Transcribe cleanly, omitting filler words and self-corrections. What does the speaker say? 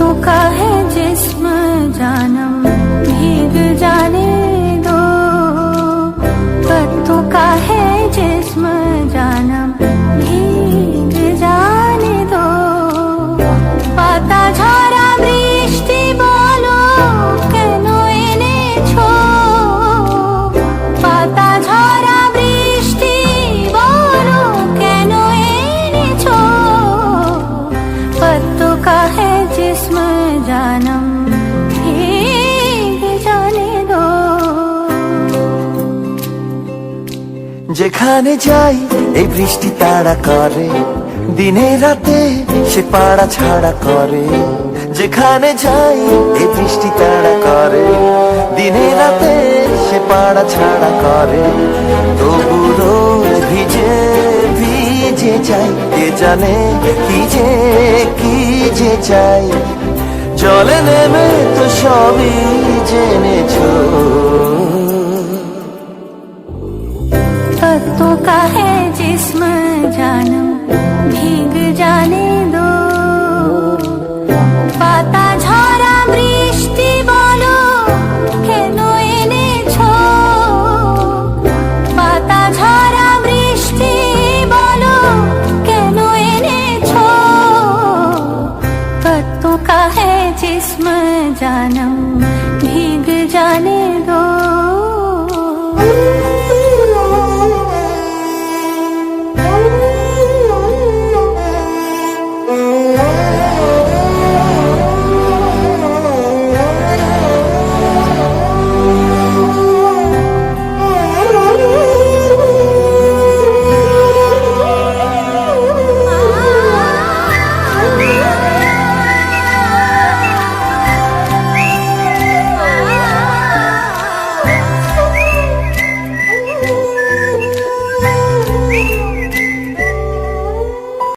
पत्तों का है जिस्म जानम भीग जाने दो, पत्तों का है जिस्म जानम भीग जाने दो। पाता झरा বৃষ্টি বলো কেন এনেছো, পাতা ঝরা বৃষ্টি বলো কেন এনেছো। पत्तों का है जिस्म जानम भीग जाने दो। যেখানে যাই এই বৃষ্টি তাড়া করে, দিনে রাতে সে পাড়া ছাড়া করে। যেখানে যাই এই বৃষ্টি তাড়া করে, দিনে রাতে সে পাড়া ছাড়া করে। তবু রোজ ভিজে ভিজে যাই, কে জানে কি যে চাই। জলে নেমে তো সবই জেনেছো। पत्तों का है जिस्म जानम भीग जाने दो, पाता झरा বৃষ্টি বলো কেন এনেছো, পাতা ঝরা বৃষ্টি বলো কেন এনেছো। पत्तों का है जिस्म जानम भीग जाने दो।